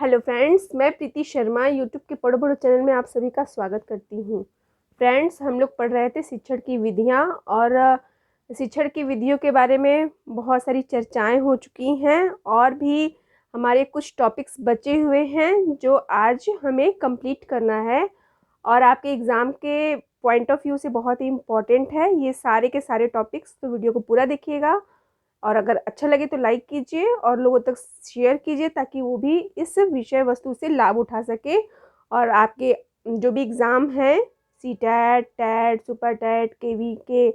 Hello friends, मैं प्रीति Sharma YouTube के पढ़ो पढ़ो चैनल में आप सभी का स्वागत करती हूँ। फ्रेंड्स, हम लोग पढ़ रहे थे शिक्षण की विधियाँ और शिक्षण की विधियों के बारे में बहुत सारी चर्चाएं हो चुकी हैं और भी हमारे कुछ टॉपिक्स बचे हुए हैं जो आज हमें कंप्लीट करना है और आपके एग्ज़ाम के पॉइंट ऑफ व्यू से बहुत ही इम्पॉर्टेंट है ये सारे के सारे टॉपिक्स। तो वीडियो को पूरा देखिएगा और अगर अच्छा लगे तो लाइक कीजिए और लोगों तक शेयर कीजिए ताकि वो भी इस विषय वस्तु से लाभ उठा सके और आपके जो भी एग्ज़ाम हैं सीटैट, टैट, सुपर टैट, केवी के,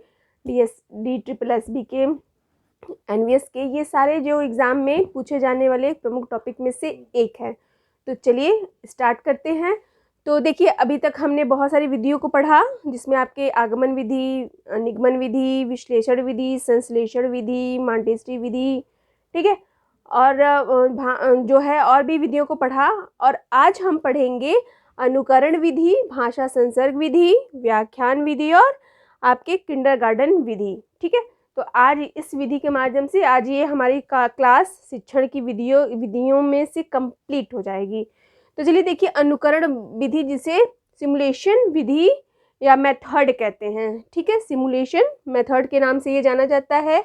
DSSB के, NVS के, ये सारे जो एग्ज़ाम में पूछे जाने वाले प्रमुख टॉपिक में से एक है। तो चलिए स्टार्ट करते हैं। तो देखिए, अभी तक हमने बहुत सारी विधियों को पढ़ा जिसमें आपके आगमन विधि, निगमन विधि, विश्लेषण विधि, संश्लेषण विधि, मांटेस्टी विधि, ठीक है, और जो है और भी विधियों को पढ़ा। और आज हम पढ़ेंगे अनुकरण विधि, भाषा संसर्ग विधि, व्याख्यान विधि और आपके किंडरगार्टन विधि। ठीक है, तो आज इस विधि के माध्यम से आज ये हमारी क्लास शिक्षण की विधियों में से कंप्लीट हो जाएगी। तो चलिए देखिए, अनुकरण विधि जिसे सिमुलेशन विधि या मेथड कहते हैं, ठीक है, सिमुलेशन मेथड के नाम से ये जाना जाता है।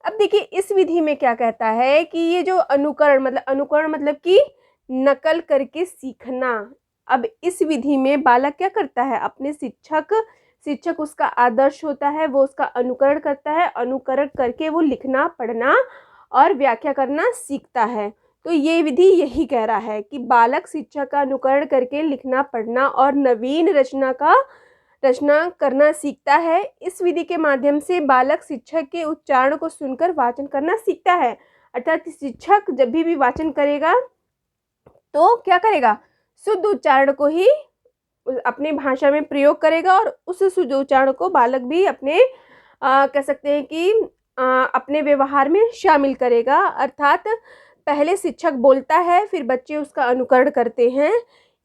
अब देखिए इस विधि में क्या कहता है कि ये जो अनुकरण मतलब कि नकल करके सीखना। अब इस विधि में बालक क्या करता है, अपने शिक्षक उसका आदर्श होता है, वो उसका अनुकरण करता है, अनुकरण करके वो लिखना, पढ़ना और व्याख्या करना सीखता है। तो ये विधि यही कह रहा है कि बालक शिक्षक का अनुकरण करके लिखना, पढ़ना और नवीन रचना करना सीखता है। इस विधि के माध्यम से बालक शिक्षक के उच्चारण को सुनकर वाचन करना सीखता है। अर्थात शिक्षक जब भी वाचन करेगा तो क्या करेगा, शुद्ध उच्चारण को ही अपनी भाषा में प्रयोग करेगा और उस शुद्ध उच्चारण को बालक भी अपने कह सकते हैं कि अपने व्यवहार में शामिल करेगा। अर्थात पहले शिक्षक बोलता है, फिर बच्चे उसका अनुकरण करते हैं।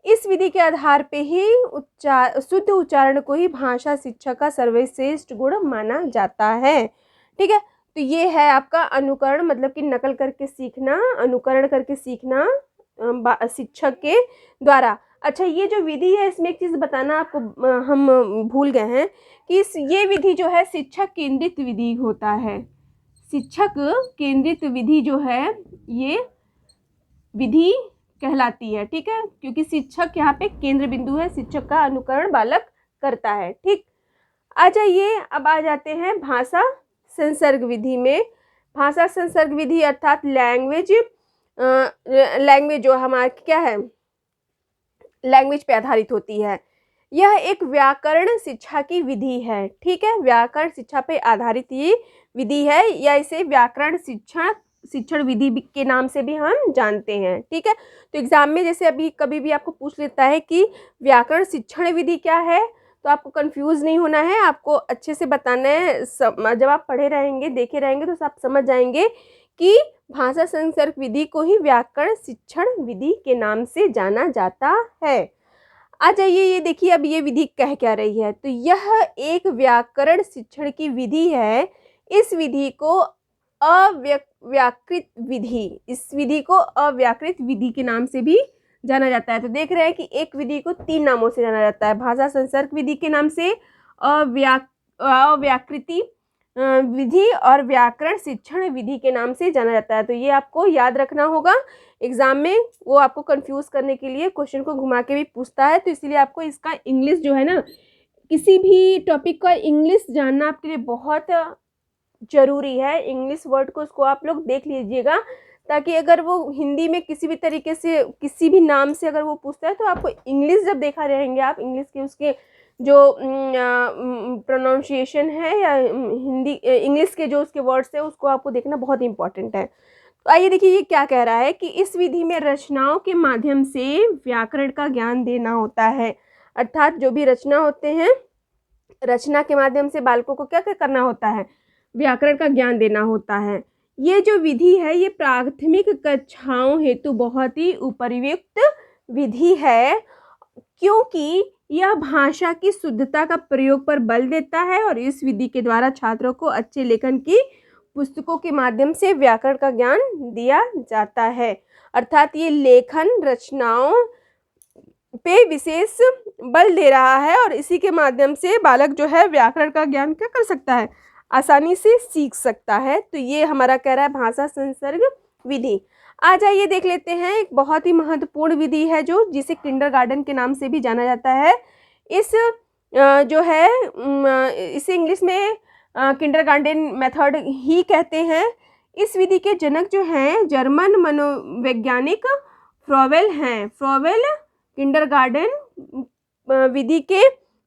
इस विधि के आधार पे ही शुद्ध उच्चारण को ही भाषा शिक्षा का सर्वश्रेष्ठ गुण माना जाता है। ठीक है, तो ये है आपका अनुकरण, मतलब कि नकल करके सीखना, अनुकरण करके सीखना शिक्षक के द्वारा। अच्छा, ये जो विधि है इसमें एक चीज़ बताना आपको हम भूल गए हैं कि ये विधि जो है शिक्षक केंद्रित विधि होता है। शिक्षक केंद्रित विधि जो है ये विधि कहलाती है। ठीक है, क्योंकि शिक्षक यहाँ पे केंद्र बिंदु है, शिक्षक का अनुकरण बालक करता है। ठीक, आ जाइए, अब आ जाते हैं भाषा संसर्ग विधि में। भाषा संसर्ग विधि अर्थात लैंग्वेज जो हमारा क्या है, लैंग्वेज पे आधारित होती है। यह एक व्याकरण शिक्षा की विधि है। ठीक है, व्याकरण शिक्षा पे आधारित ये विधि है या इसे व्याकरण शिक्षण विधि के नाम से भी हम जानते हैं। ठीक है, तो एग्जाम में जैसे अभी कभी भी आपको पूछ लेता है कि व्याकरण शिक्षण विधि क्या है, तो आपको कंफ्यूज नहीं होना है, आपको अच्छे से बताना है। जब आप पढ़े रहेंगे, देखे रहेंगे तो आप समझ जाएंगे कि भाषा संसर्ग विधि को ही व्याकरण शिक्षण विधि के नाम से जाना जाता है। आ जाइए, ये देखिए अब ये विधि कह क्या रही है, तो यह एक व्याकरण शिक्षण की विधि है। इस विधि को अव्याकृत विधि के नाम से भी जाना जाता है। तो देख रहे हैं कि एक विधि को 3 नामों से जाना जाता है, भाषा संसर्ग विधि के नाम से, अव्याकृति विधि और व्याकरण शिक्षण विधि के नाम से जाना जाता है। तो ये आपको याद रखना होगा, एग्जाम में वो आपको कंफ्यूज करने के लिए क्वेश्चन को घुमा के भी पूछता है। तो इसलिए आपको इसका इंग्लिश जो है ना, किसी भी टॉपिक का इंग्लिश जानना आपके लिए बहुत जरूरी है। इंग्लिश वर्ड को उसको आप लोग देख लीजिएगा, ताकि अगर वो हिंदी में किसी भी तरीके से किसी भी नाम से अगर वो पूछता है तो आपको इंग्लिश जब देखा रहेंगे आप, इंग्लिश के उसके जो प्रोनाउंसिएशन है या हिंदी इंग्लिश के जो उसके वर्ड्स है उसको आपको देखना बहुत इंपॉर्टेंट है। तो आइए देखिए ये क्या कह रहा है कि इस विधि में रचनाओं के माध्यम से व्याकरण का ज्ञान देना होता है। अर्थात जो भी रचना होते हैं, रचना के माध्यम से बालकों को क्या करना होता है, व्याकरण का ज्ञान देना होता है। ये जो विधि है ये प्राथमिक कक्षाओं हेतु बहुत ही उपयुक्त विधि है, क्योंकि यह भाषा की शुद्धता का प्रयोग पर बल देता है और इस विधि के द्वारा छात्रों को अच्छे लेखन की पुस्तकों के माध्यम से व्याकरण का ज्ञान दिया जाता है। अर्थात ये लेखन रचनाओं पे विशेष बल दे रहा है और इसी के माध्यम से बालक जो है व्याकरण का ज्ञान क्या कर सकता है, आसानी से सीख सकता है। तो ये हमारा कह रहा है भाषा संसर्ग विधि। आ जाइए देख लेते हैं, एक बहुत ही महत्वपूर्ण विधि है जो जिसे किंडरगार्टन के नाम से भी जाना जाता है। इस जो है इसे इंग्लिश में किंडरगार्टन मेथड ही कहते हैं। इस विधि के जनक जो हैं जर्मन मनोवैज्ञानिक फ्रोवेल हैं। फ्रोवेल किंडरगार्टन विधि के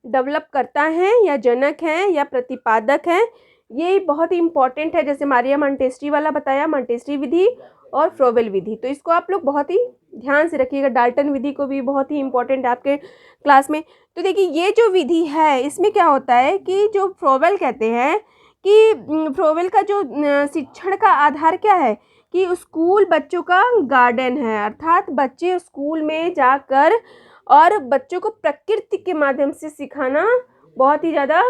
डेवलप करता है या जनक हैं या प्रतिपादक हैं। ये बहुत ही इम्पॉर्टेंट है, जैसे मारिया मॉन्टेसरी वाला बताया, मॉन्टेसरी विधि और फ्रोवेल विधि। तो इसको आप लोग बहुत ही ध्यान से रखिएगा। डाल्टन विधि को भी बहुत ही इम्पॉर्टेंट है आपके क्लास में। तो देखिए ये जो विधि है इसमें क्या होता है कि जो फ्रोवेल कहते हैं कि फ्रोवेल का जो शिक्षण का आधार क्या है कि स्कूल बच्चों का गार्डन है। अर्थात बच्चे स्कूल में जाकर और बच्चों को प्रकृति के माध्यम से सिखाना बहुत ही ज़्यादा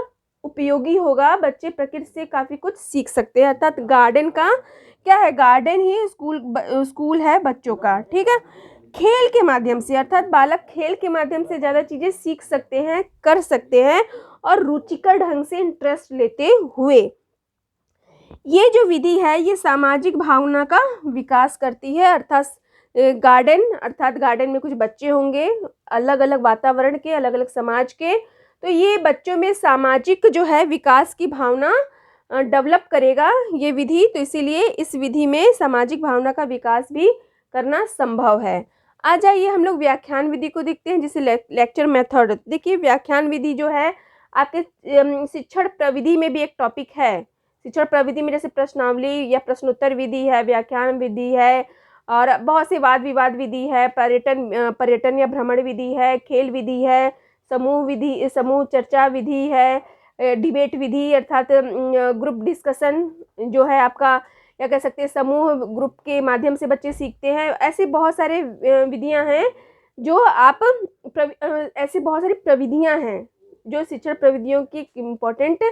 उपयोगी होगा। बच्चे प्रकृति से काफ़ी कुछ सीख सकते हैं। अर्थात गार्डन का क्या है, गार्डन ही स्कूल है बच्चों का। ठीक है, खेल के माध्यम से, अर्थात बालक खेल के माध्यम से ज़्यादा चीज़ें सीख सकते हैं, कर सकते हैं और रुचिकर ढंग से इंटरेस्ट लेते हुए। ये जो विधि है ये सामाजिक भावना का विकास करती है। अर्थात गार्डन में कुछ बच्चे होंगे अलग अलग वातावरण के, अलग अलग समाज के, तो ये बच्चों में सामाजिक जो है विकास की भावना डेवलप करेगा ये विधि। तो इसीलिए इस विधि में सामाजिक भावना का विकास भी करना संभव है। आ जाइए हम लोग व्याख्यान विधि को देखते हैं, जिसे लेक्चर मेथड। देखिए व्याख्यान विधि जो है आपके शिक्षण प्रविधि में भी एक टॉपिक है। शिक्षण प्रविधि में जैसे प्रश्नावली या प्रश्नोत्तर विधि है, व्याख्यान विधि है और बहुत से वाद विवाद विधि है, पर्यटन या भ्रमण विधि है, खेल विधि है, समूह चर्चा विधि है, डिबेट विधि अर्थात ग्रुप डिस्कशन जो है आपका, या कह सकते हैं समूह ग्रुप के माध्यम से बच्चे सीखते हैं। ऐसे बहुत सारे विधियां हैं जो आप ऐसे बहुत सारी प्रविधियां हैं जो शिक्षण प्रविधियों की इम्पोर्टेंट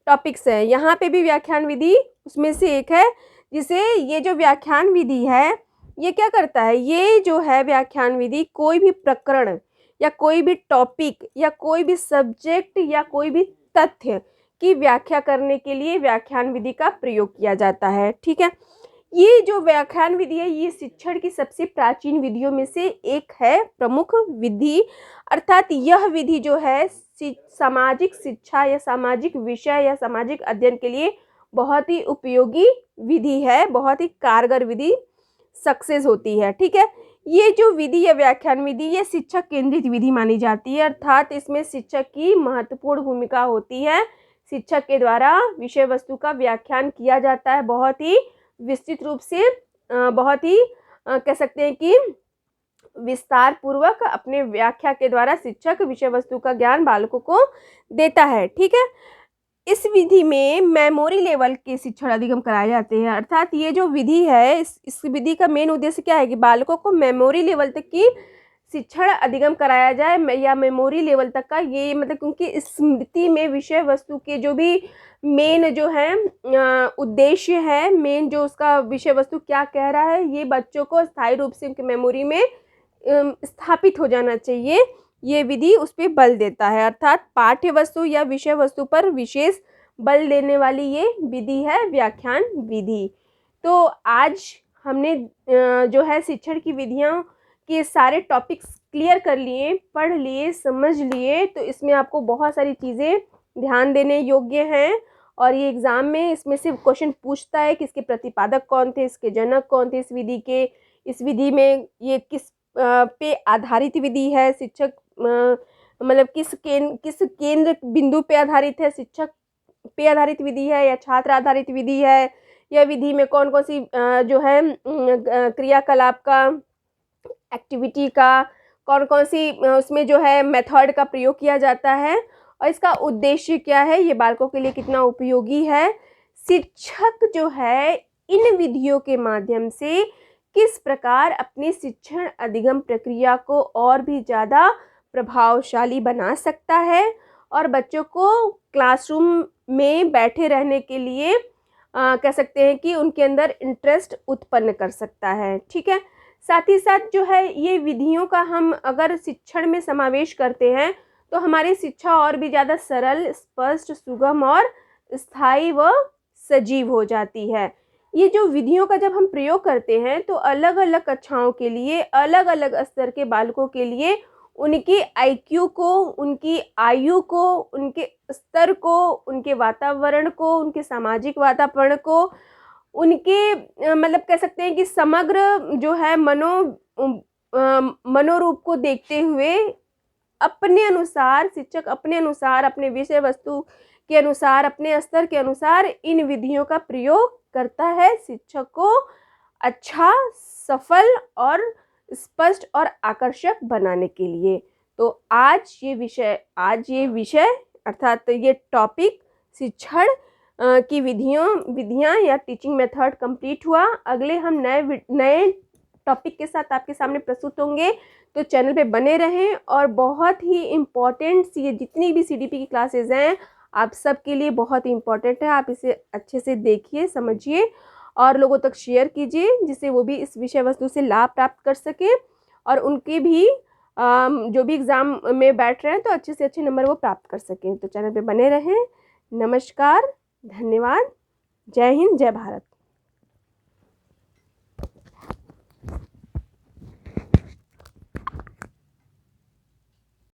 टॉपिक्स हैं। यहाँ पे भी व्याख्यान विधि उसमें से एक है, जिसे ये जो व्याख्यान विधि है ये क्या करता है, ये जो है व्याख्यान विधि कोई भी प्रकरण या कोई भी टॉपिक या कोई भी सब्जेक्ट या कोई भी तथ्य की व्याख्या करने के लिए व्याख्यान विधि का प्रयोग किया जाता है। ठीक है, ये जो व्याख्यान विधि है ये शिक्षण की सबसे प्राचीन विधियों में से एक है, प्रमुख विधि। अर्थात यह विधि जो है सामाजिक शिक्षा या सामाजिक विषय या सामाजिक अध्ययन के लिए बहुत ही उपयोगी विधि है, बहुत ही कारगर विधि सक्सेस होती है। ठीक है, ये जो विधि या व्याख्यान विधि ये शिक्षक केंद्रित विधि मानी जाती है। अर्थात इसमें शिक्षक की महत्वपूर्ण भूमिका होती है। शिक्षक के द्वारा विषय वस्तु का व्याख्यान किया जाता है बहुत ही विस्तृत रूप से, बहुत ही कह सकते हैं कि विस्तार पूर्वक अपने व्याख्या के द्वारा शिक्षक विषय वस्तु का ज्ञान बालकों को देता है। ठीक है, इस विधि में मेमोरी लेवल के शिक्षण अधिगम कराए जाते हैं। अर्थात ये जो विधि है इस विधि का मेन उद्देश्य क्या है कि बालकों को मेमोरी लेवल तक की शिक्षण अधिगम कराया जाए या मेमोरी लेवल तक का, ये मतलब क्योंकि स्मृति में विषय वस्तु के जो भी मेन जो है उद्देश्य है, मेन जो उसका विषय वस्तु क्या कह रहा है, ये बच्चों को स्थायी रूप से उनकी मेमोरी में स्थापित हो जाना चाहिए। ये विधि उस पर बल देता है। अर्थात पाठ्य वस्तु या विषय वस्तु पर विशेष बल देने वाली ये विधि है व्याख्यान विधि। तो आज हमने जो है शिक्षण की विधियां के सारे टॉपिक्स क्लियर कर लिए, पढ़ लिए, समझ लिए। तो इसमें आपको बहुत सारी चीज़ें ध्यान देने योग्य हैं और ये एग्ज़ाम में इसमें से क्वेश्चन पूछता है कि इसके प्रतिपादक कौन थे, इसके जनक कौन थे इस विधि के, इस विधि में ये किस पे आधारित विधि है, शिक्षक मतलब किस केंद्र बिंदु पे आधारित है, शिक्षक पे आधारित विधि है या छात्र आधारित विधि है, यह विधि में कौन कौन सी जो है क्रियाकलाप का, एक्टिविटी का, कौन कौन सी उसमें जो है मेथड का प्रयोग किया जाता है और इसका उद्देश्य क्या है, ये बालकों के लिए कितना उपयोगी है। शिक्षक जो है इन विधियों के माध्यम से किस प्रकार अपनी शिक्षण अधिगम प्रक्रिया को और भी ज़्यादा प्रभावशाली बना सकता है और बच्चों को क्लासरूम में बैठे रहने के लिए कह सकते हैं कि उनके अंदर इंटरेस्ट उत्पन्न कर सकता है। ठीक है, साथ ही साथ जो है ये विधियों का हम अगर शिक्षण में समावेश करते हैं तो हमारी शिक्षा और भी ज़्यादा सरल, स्पष्ट, सुगम और स्थायी व सजीव हो जाती है। ये जो विधियों का जब हम प्रयोग करते हैं तो अलग अलग कक्षाओं के लिए, अलग अलग स्तर के बालकों के लिए उनकी आईक्यू को, उनकी आयु को, उनके स्तर को, उनके वातावरण को, उनके सामाजिक वातावरण को, उनके मतलब कह सकते हैं कि समग्र जो है मनोरूप को देखते हुए अपने अनुसार शिक्षक अपने अनुसार, अपने विषय वस्तु के अनुसार, अपने स्तर के अनुसार इन विधियों का प्रयोग करता है शिक्षक को अच्छा, सफल और स्पष्ट और आकर्षक बनाने के लिए। तो आज ये विषय अर्थात ये टॉपिक शिक्षण की विधियाँ या टीचिंग मेथड कंप्लीट हुआ। अगले हम नए टॉपिक के साथ आपके सामने प्रस्तुत होंगे, तो चैनल पे बने रहें। और बहुत ही इम्पॉर्टेंट ये जितनी भी CDP की क्लासेस हैं आप सबके लिए बहुत ही इम्पॉर्टेंट है। आप इसे अच्छे से देखिए, समझिए और लोगों तक शेयर कीजिए जिससे वो भी इस विषय वस्तु से लाभ प्राप्त कर सकें और उनके भी जो भी एग्ज़ाम में बैठ रहे हैं तो अच्छे से अच्छे नंबर वो प्राप्त कर सकें। तो चैनल पे बने रहें। नमस्कार, धन्यवाद, जय हिंद, जय भारत।